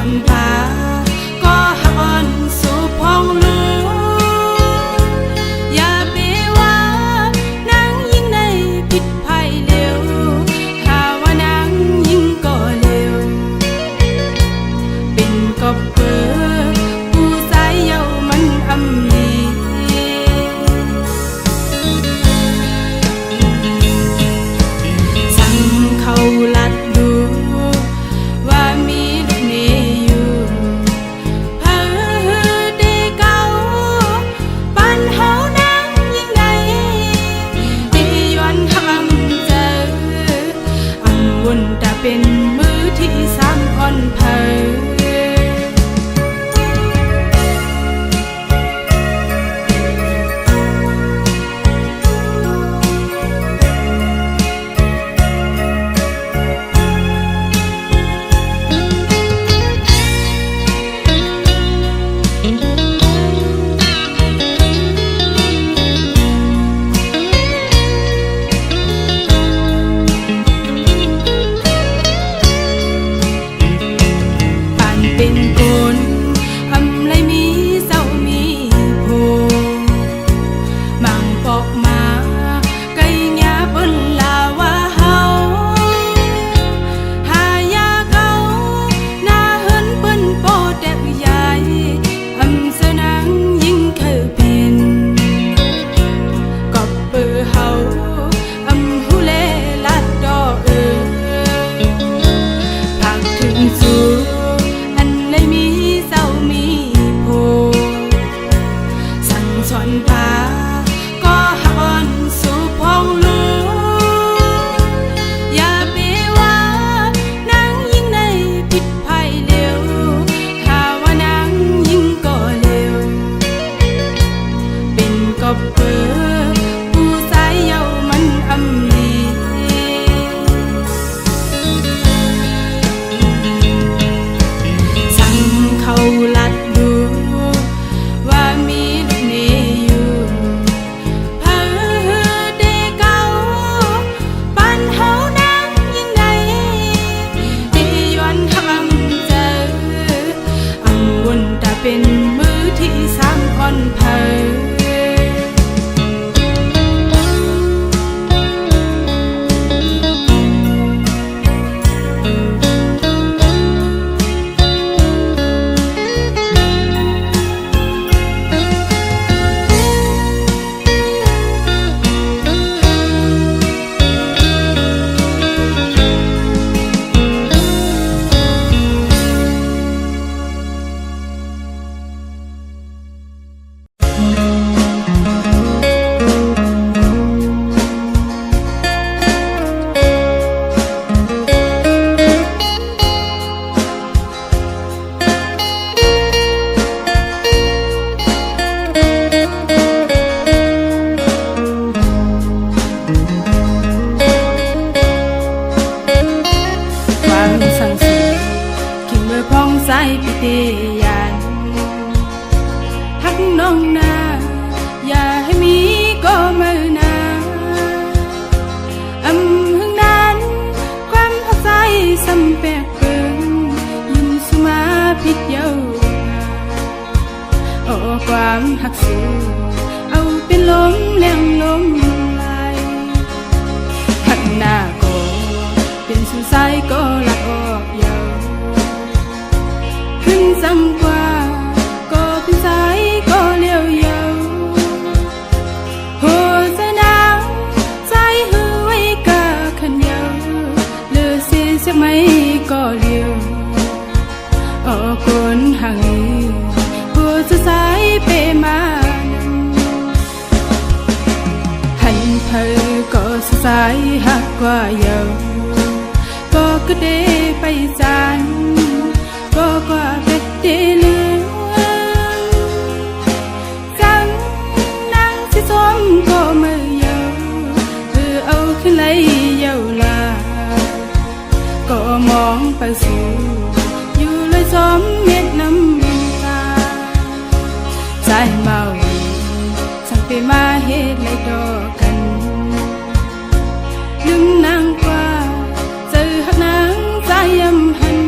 อนพาก็หักอ่อนสู่พองลูอย่าไปว่านางยิ่งในผิดภัยเร็วหาว่านางยิ่งก็เร็วเป็นกบเปื้อผู้สายเยามันอำลีสั่งเขาลัดดูว่ามีลูกเนยอยู่เพ้อเดเก่าปันเฮานางยิ่งใดที่ย้อนทำเจออันวนแต่เป็นมือที่สามอ่อนเผอเป็นคนทำไรมีเศร้ามีโพมังปอกมาไก่หญ้าบนลาว่าเฮาหายาเก่าหน้าเฮินเปิ้นโปแดกใหญ่อำเสนังยิ่งเคยเป็นกอบเปื้อเฮาอำหูเลลัดดอผักถึงสู่มีเศร้ามีโพสั่งสอนพาก็หักอ่อนสู่พองลูอย่าไปว่านางยิ่งในผิดภัยเร็วหาว่านางยิ่งก็เร็วเป็นกบเปื้อผู้สายเยามันอำลีเขาลัดดูว่ามีลูกเนยอยู่เพ้อเดเก่าปันเฮานางยิ่งใดที่ย้อนทำเจออันวนแต่เป็นมือที่สามอ่อนเผอสายพิเตยันหักน้องนาอย่าให้มีก็มือนาหึงนั้นความหักใจสำแปลกเปิงยินสุมาพิษเยาโอ้ความหักสูเอาเป็นลมแรงลมไหลหักหน้าก็เป็นสุสายก็ลักออกเยาขึ้นซ้ำกว่าก็เป็นสายก็เลี้ยวเยาหัวใจหนาวใจหือไว้กะขันเยาเลือเสียเสียไม่ก็เลี้ยวออกคนห่างหัวใจสายเปมาหันเธอก็สายหักกว่าเยาก็กระเดไปจานก็กว่าเป็ดเดลือจังนางสิสมก็มือเยาคือเอาขึ้นไหลเยาลาก็มองไปสู่อยู่เลยซ้อมเม็ดน้ำตาใจเมาสั่งไปมาเฮ็ดไรดอกกันลืมนางกว่าเจอหักนางใจยำหัน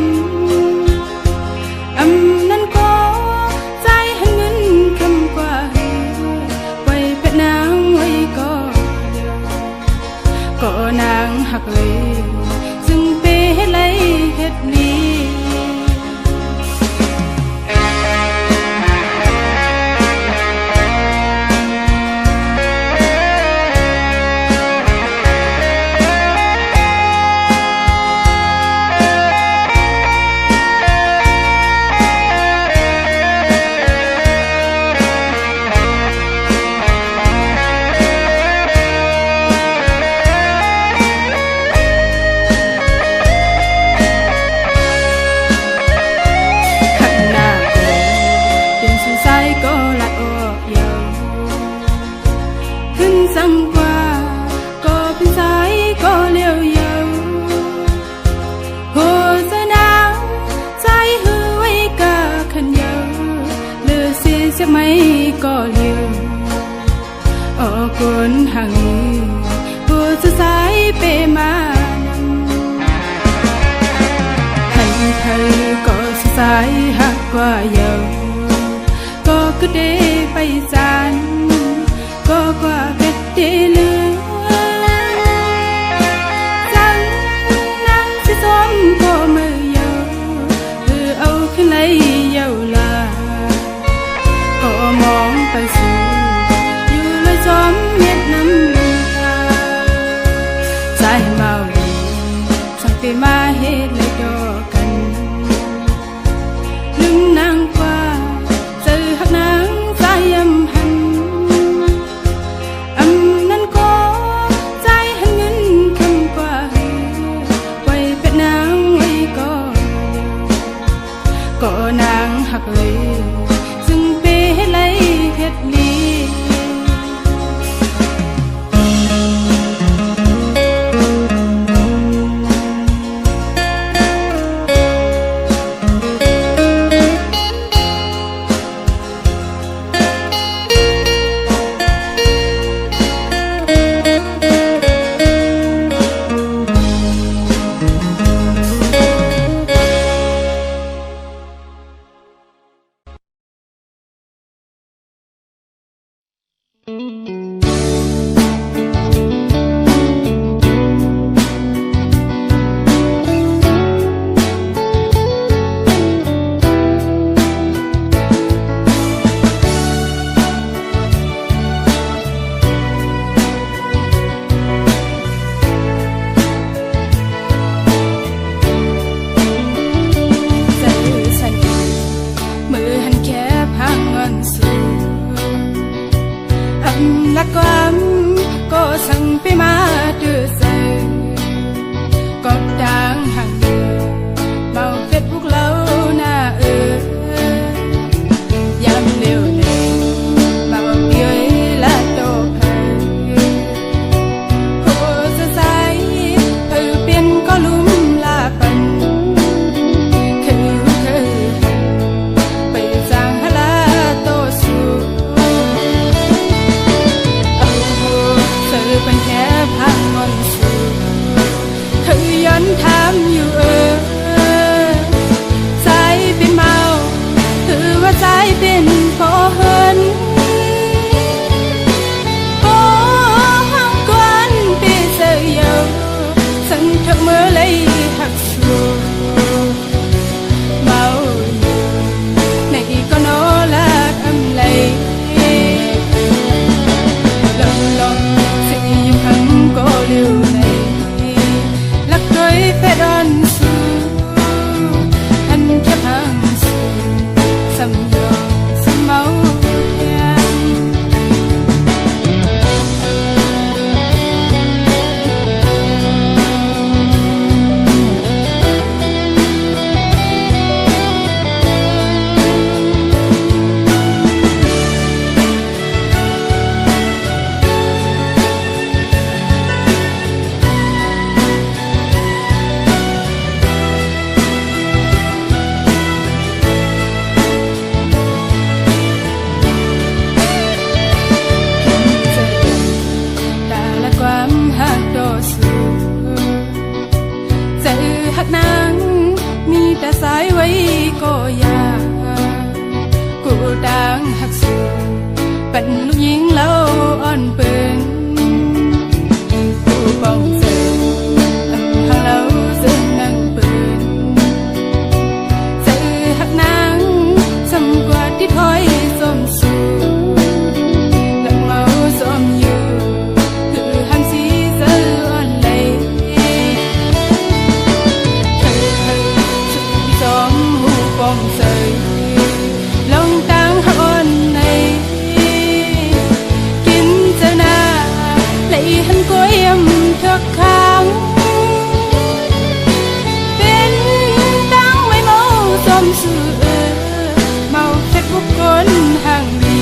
จะไม่ก็เลี้ยวออกคนห่างผู้จะสายเปมาให้เธอก็สายหักกว่าเยาก็กระเดไปจานก็กว่าเป็ดเดลือจังนั่งสิซ้อมก็มือเยาเอาขึ้นในเยาลาก็มองไปสู่อยู่เลยจอมเม็ดน้ำตาใจเมาดีสั่งไปมาเฮ็ดเลยดอกกันลืมนางกว่าเจอหักนางใจยำหันนั้นก็ใจหันเงินคำกว่าไว้เป็ดนางไว้ก็นางหักเลยซึ่งเปให้ไหลเฮ็ดลีละความก็สั่งไปมาด้วยใจก็ดังห่างเมาเฟซบุ๊กเราหน้ายามเร็วเลยมาบอกเย้ยละโตพันโคจะใสเธอเปลี่ยนก็ลุ่มลาปันคือไปสร้างฮลาโตสูเป็นแค่พังมนสูคือย้อนถามอยู่ใจเป็นเมาคือว่าใจเป็นพอเหินโอ้ห้องกวนเปเสียยวสังเธอเมื่อไรหักชูเมาอยู่ในก็โนลักอำไลก็เร็วในลักเคยเฟดอนสูอันแค่พังสูสำยองสำเมาแต่สายไว้ก็ยากกูดังหักสูเป็นลูกหญิงแล้วอ่อนเปินกูป้องเจอหาแล้วเจอนั่งเปินเจอหักนางสำกว่าที่ถอยสมสูหลังเมาสมอยู่คือหันสีเจออ่อนเลยปองใส่ลงตังหอนในกินเจ้าหน้าเลยหันก้อยยำทุกครั้งเป็นตังไว้เมาสมสื่อเมาเฟซบุ๊กคนห่างดี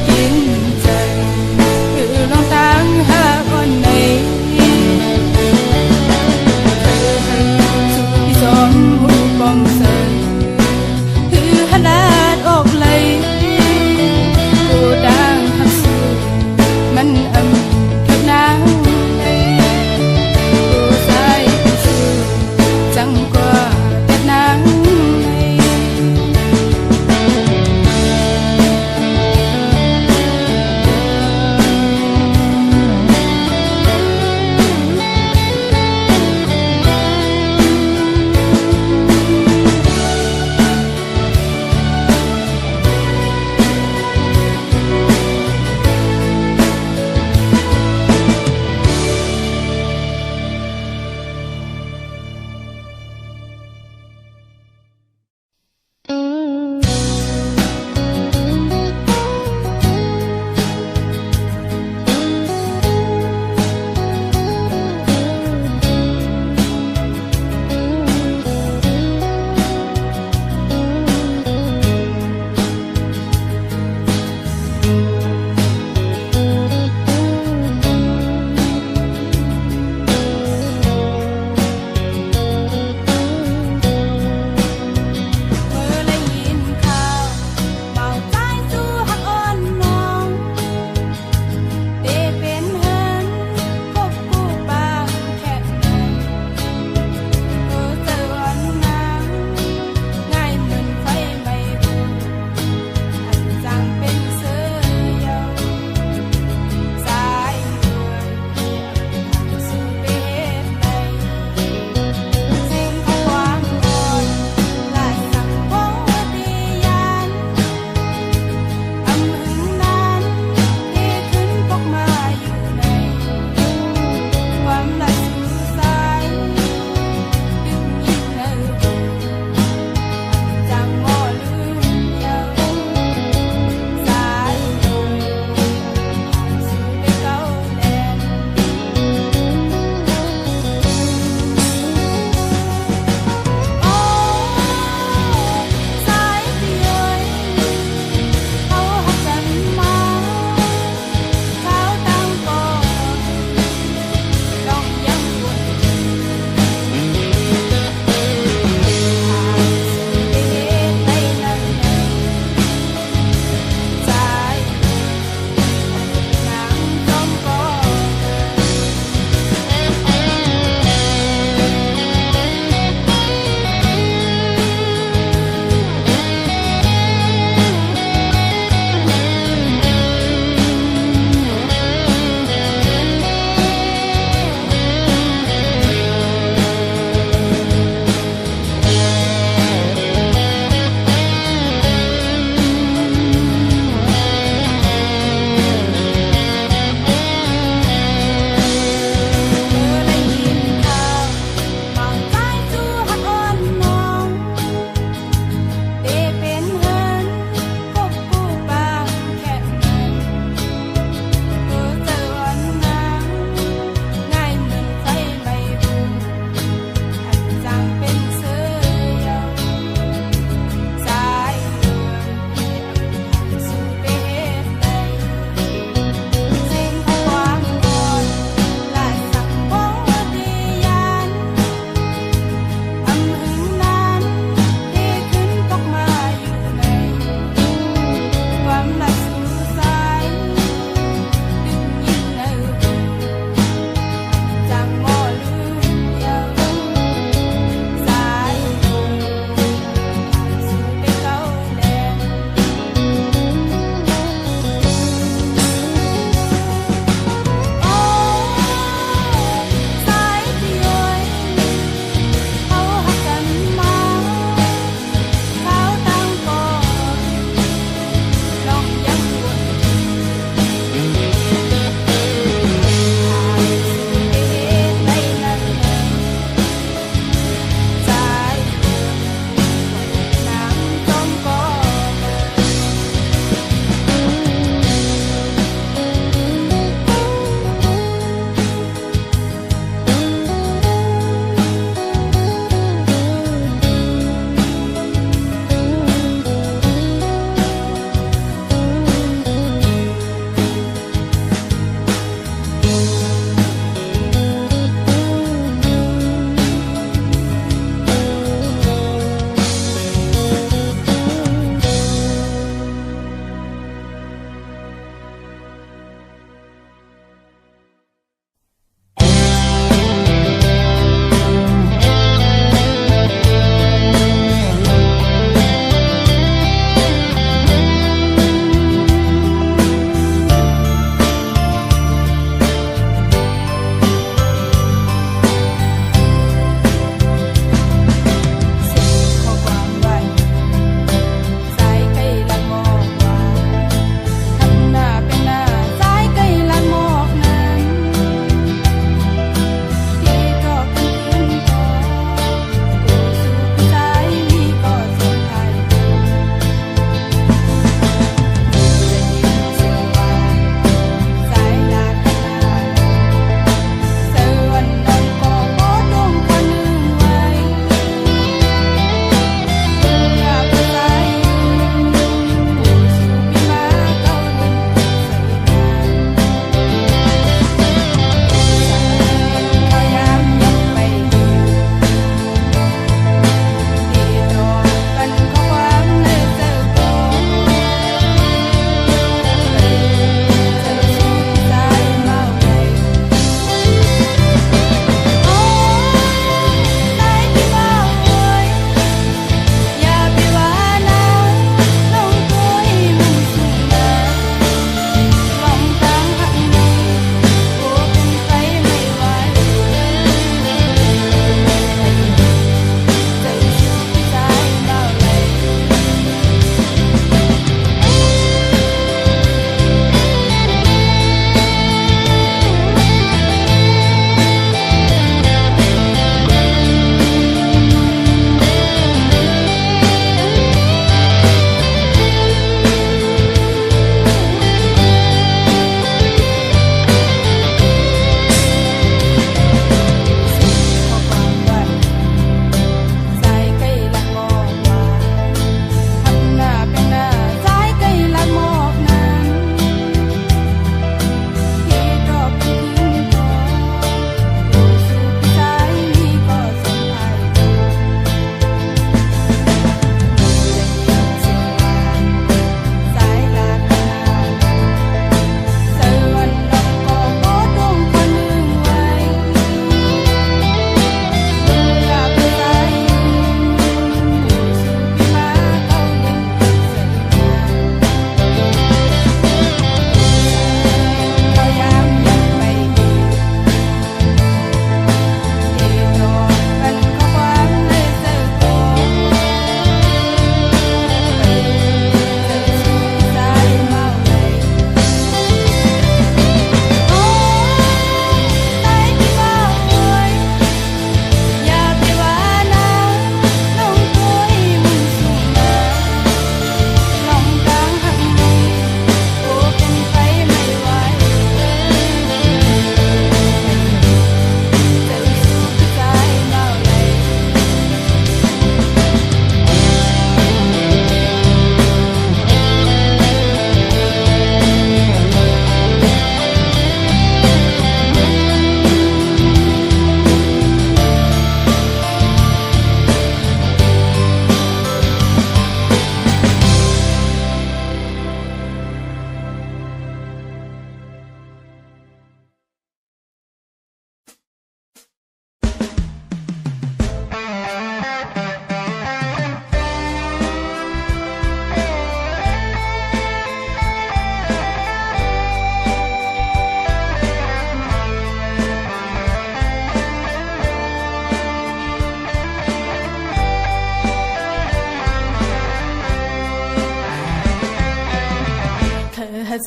กินใจลงตังหาอ่อนในสู่ที่สองหูปองใส่คือขนาดออก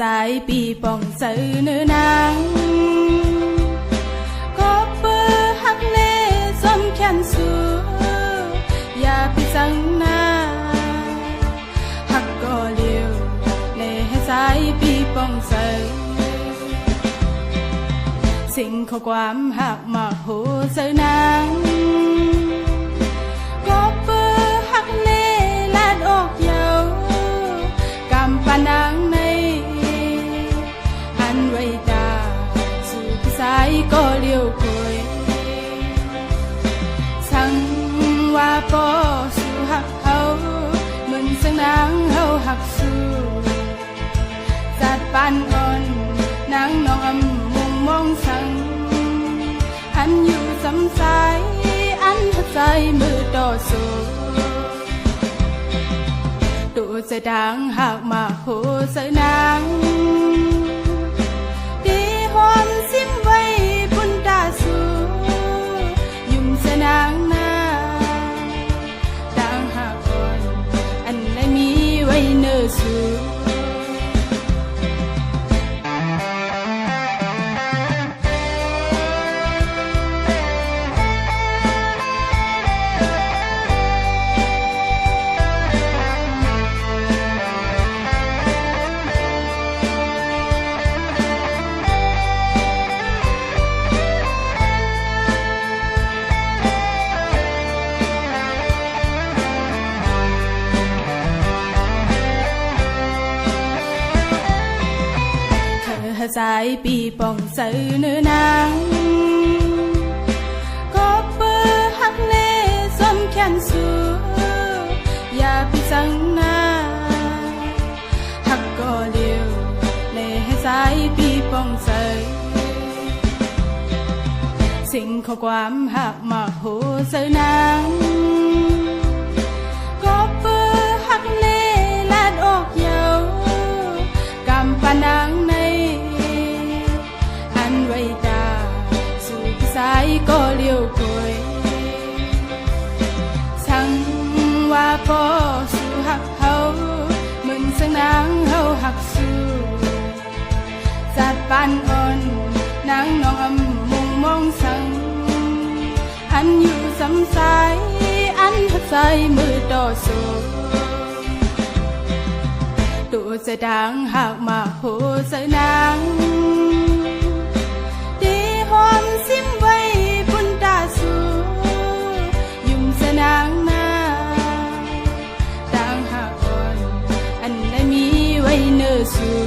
dài bị bỏng sợ nữ nàng có bơ hắc lê xóm khen xưa ya bị sang na hắc có liều lê dài bị bỏng sợสิ่งข้อความหักมาโหเสนางก็เปื้อหักเล่ลาดออกเยาวกำปานางในหันไว้ตาสู่สายก็เลี้ยวคอยสั่งว่าปอสู่หักเขาเหมือนสังนางเขาหักสู่จัดปานอ่อนนางน้องมองสั่งอันอยู่สำสายอันหัดใจมือต่อสู้ตัวจะดังหากมาโหเสนางดีหอมซิมไว้ปุ่นตาสู้ยุ่มเสนางนาดังหากก่อนอันไหนมีไว้เนื้อสู้dài bị bỏng sợ nữ nàng có bơ hắc lê xóm khen xưa ya bị sang na hắc có liều lê dài bị bỏng sợสิ่งข้อความหักมาโหเสนางก็เปื้อหักเล่ลาดออกเยาวกำปานางในอันไว้ตาสู่สายก็เลี้ยวคอยสั่งว่าปอสู่หักเขาเหมือนสังนางเขาหักสู่จัดปานอ่อนนางน้องมองสั่งอันอยู่สำสายอันหัดใจมือต่อสู้ตัวจะดังหากมาโหเสนางดีหอมซิมไว้ปุ่นตาสู้ยุ่มเสนางนาดังหากก่อนอันไหนมีไว้เนื้อสู้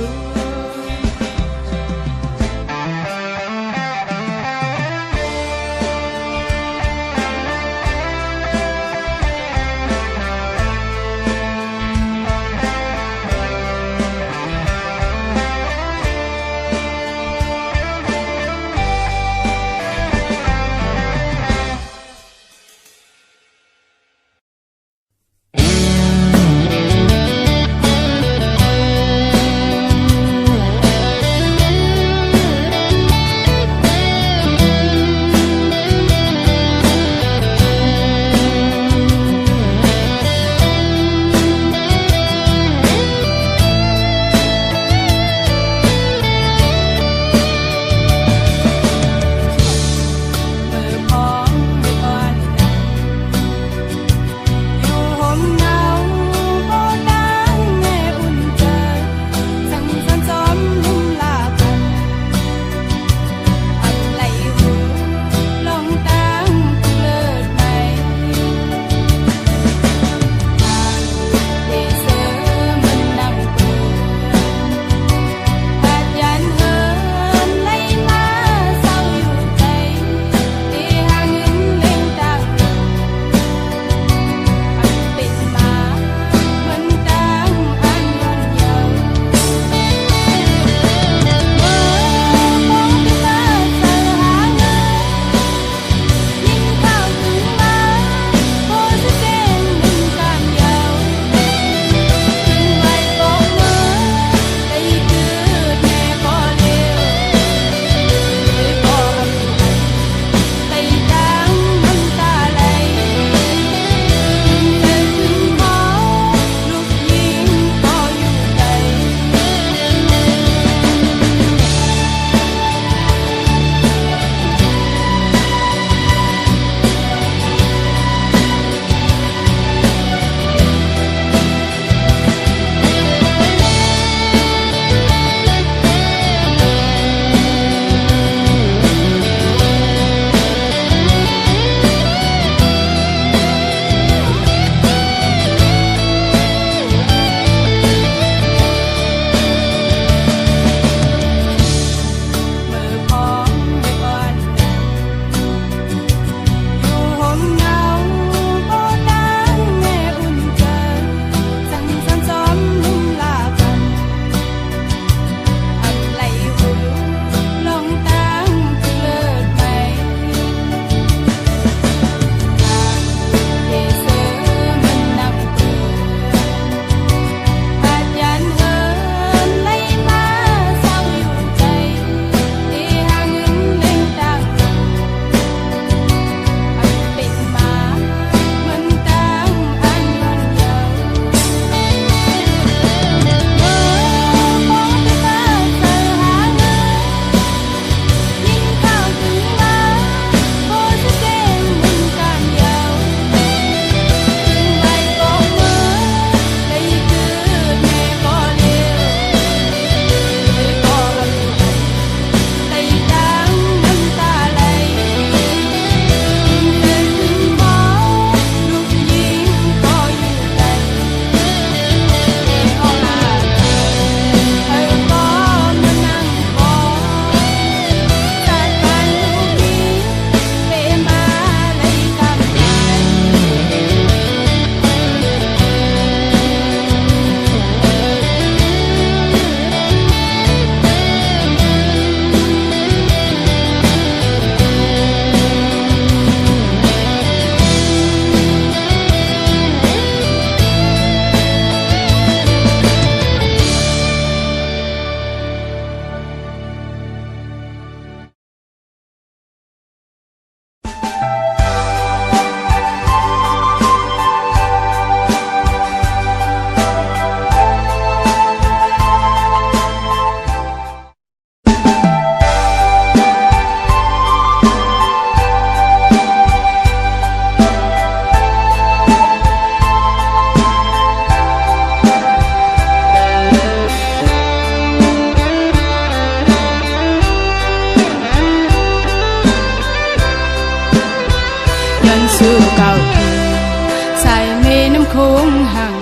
ำโค้งห่าง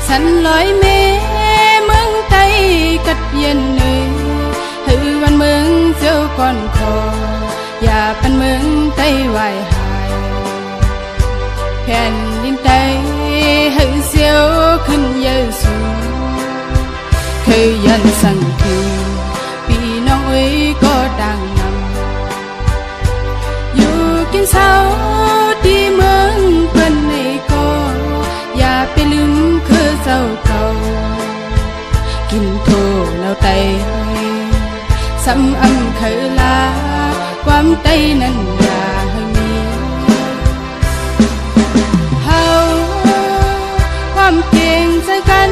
สันลอยเมเมืองไตกัดเย็นเนยหือวันเมืองเสียวก่อนคออย่าปันเมืองไตไหวหายแผ่นดินไตหือเสียวขึ้นเยอะสูงเคยยันสั่งถือพี่น้องเอ้ยก็ดังนำอยู่กินเศร้าที่เมืองเปิ้นในก็อย่าไปลืมคือเจ้าเก่ากินโทแล้วไตซ้ำอำเคยลาความไตนั้นอย่าให้มีเฮาความเก่งใจกัน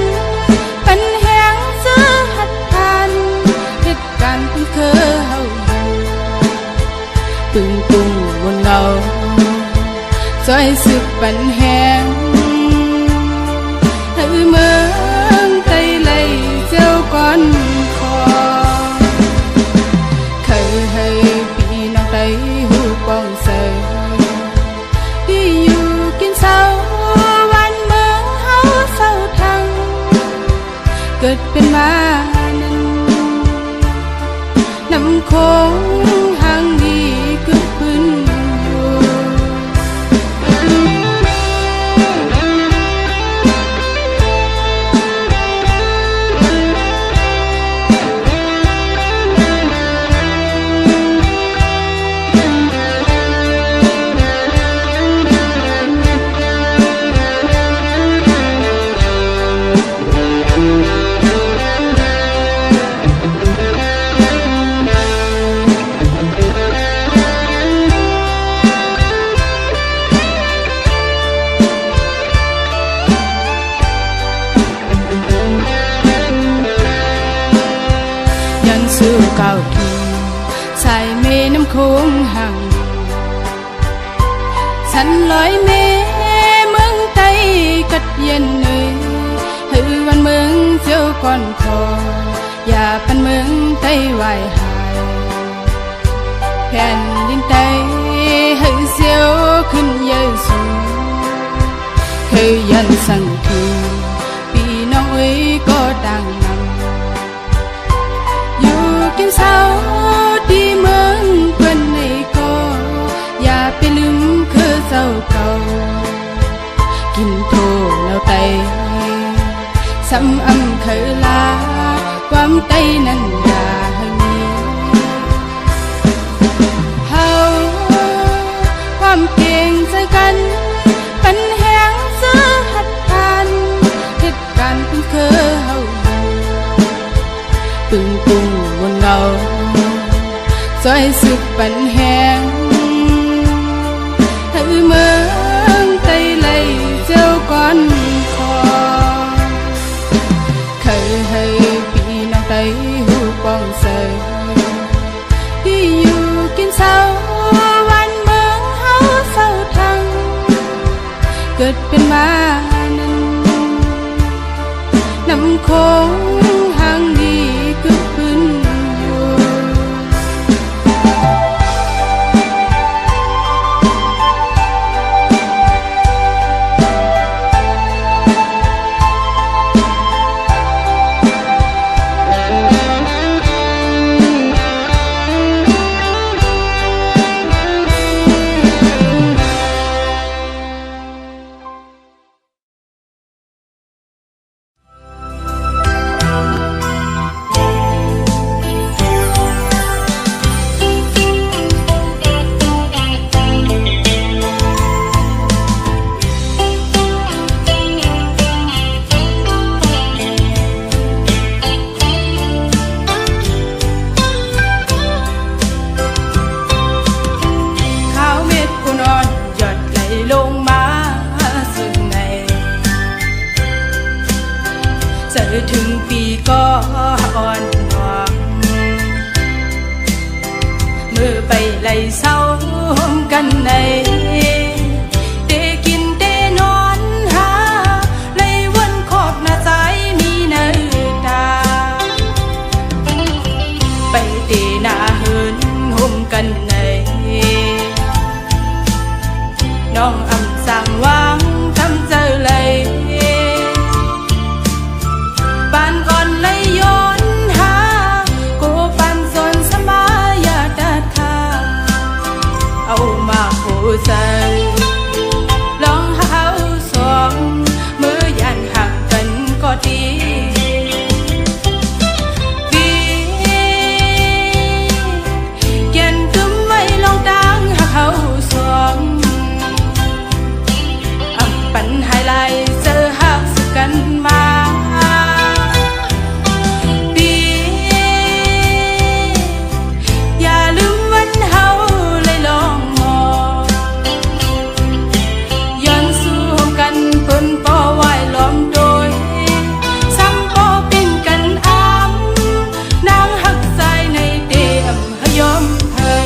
ปันแหงซื้อหัดทานเหตุการณ์เพิ่งเคยเฮาตึงตุงบนเงาซอยสึกปันแหงให้เมืองไตเลยเจ้าก่อนคอเคยให้พี่น้องไตหูป้องเสยที่อยู่กินเศร้าวันเมืองเฮาเศร้าทั้งเกิดเป็นมานั้นนำโค้งห่างดีกึกพื้นอยู่สู้เก่าทีสายเมน้ำโค้งห่างสันลอยเมเมืองไตกัดเย็นเนยหือวันเมืองเสียวก่อนคออย่าปันเมืองไตไหวหายแผ่นดินไตหือเสียวขึ้นเยอะสูงเคยยันสั่งถือพี่น้องเอ้ยก็ดังนำกินเศร้าที่เมืองเปิ้นในก็อย่าไปลืมคือเจ้าเก่ากินโทแล้วไตซ้ำอำเคยลาความไตนั้นอย่าให้มีเฮาความเก่งใจกันปันแหงซื้อหัดทานเหตุการณ์เพิ่งเคยเฮาตึงตุงบนเงาซอยสึกปันแหงให้เมืองไตเลยเจ้าก่อนคอเคยให้พี่น้องไตหูป้องเสยที่อยู่กินเศร้าวันเมืองเฮาเศร้าทั้งเกิดเป็นมานั้นนำโค้งห่างดีกึกพื้นอยู่ ถึงปีก็อ่อนหวงเมื่อไปไล่เศร้ากันในเดกินเดนอนหาไล่วนขอบหน้าใจมีเนื้อตาไปเดหน้าเหินห่มกันในน้องอำสั่งว่า มาปีอย่าลืมวันเฮาเลยลองมองย้อนสู้กันเพิ่นป่อไหวล้อมโดยซ้ำป่อเป็นกันอ้ำนางหักใจในเดียมหยอมเธอ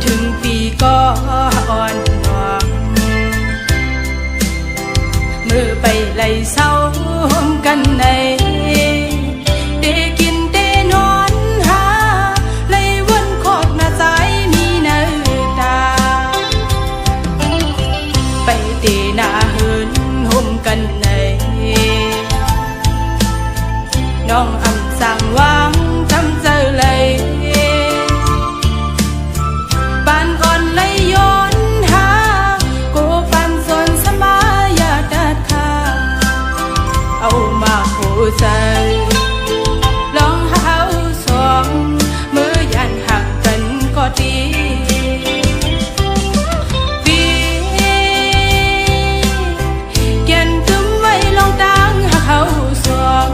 ถึงปีก็อ่อนหวงมือไปไล่เศร้ากันในได้กินได้นอนหาไล่วนโคตรหน้าใจมีเนื้อตาไปเตะหน้าเหินห่มกันในน้องอำสั่งวางทำเจอเลยใจลองหาสองมือยันหักกันก็ดีปีเกียนตึมไว้ลองดังหักเขาสอง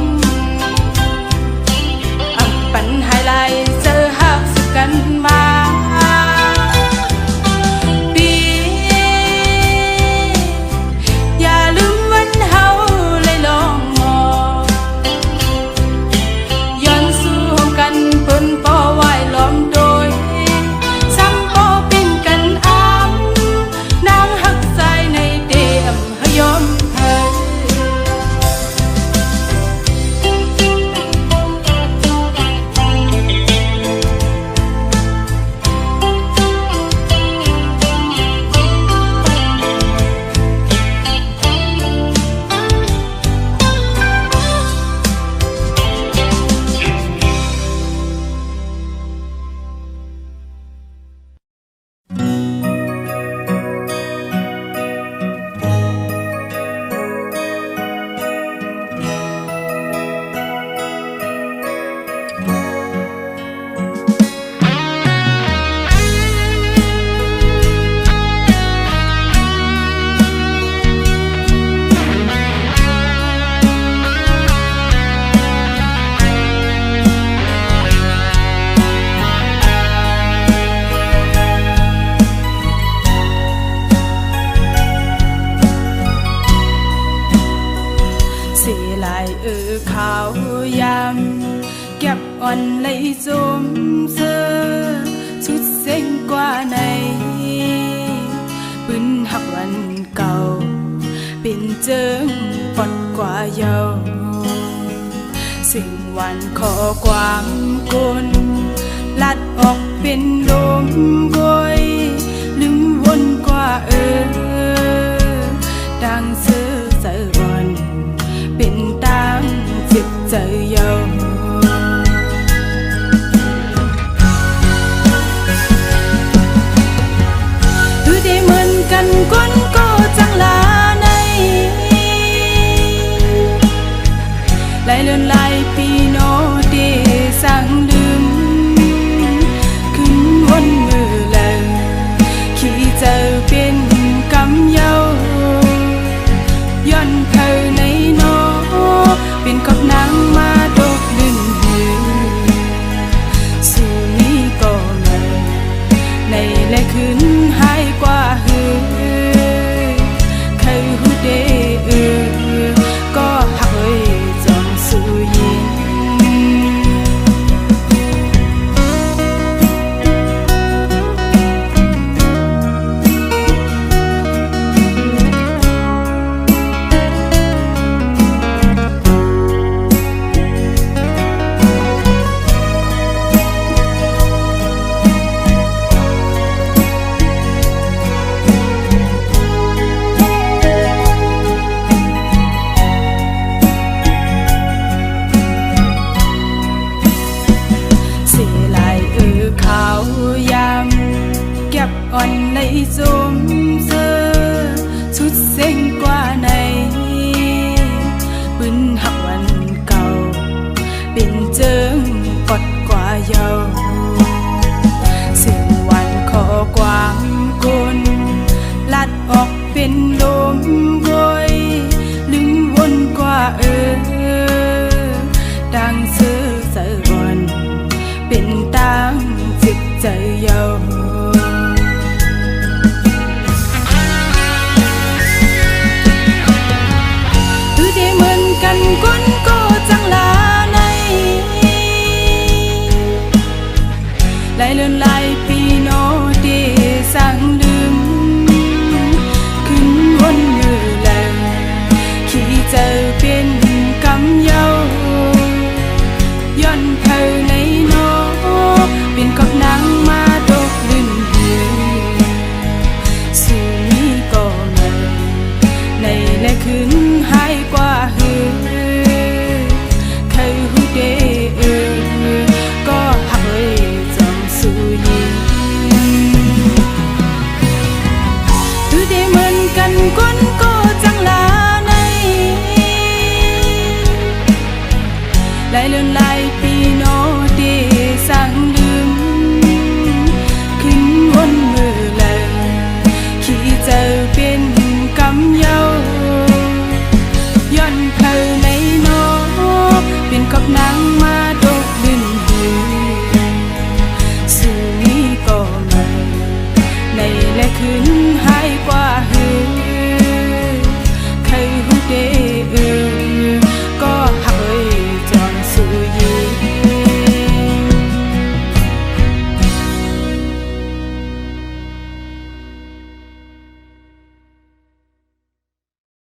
อับปันหายไหลเจอหักสุกันมาปีอย่าลืมวันเฮาเลยลองเพิ่นป่อไหวล้อมโดยซ้ำป่อเป็นกันอ้ำนางหักใจในเดียมหยอมเธอขาวยำเก็บอ่อนเลยจมเสื้อชุดเส้นกว่าในปืนหักวันเก่าเป็นเจิงปอดกว่าเยาสิ่งวันขอความกุนลัดออกเป็นลมกอย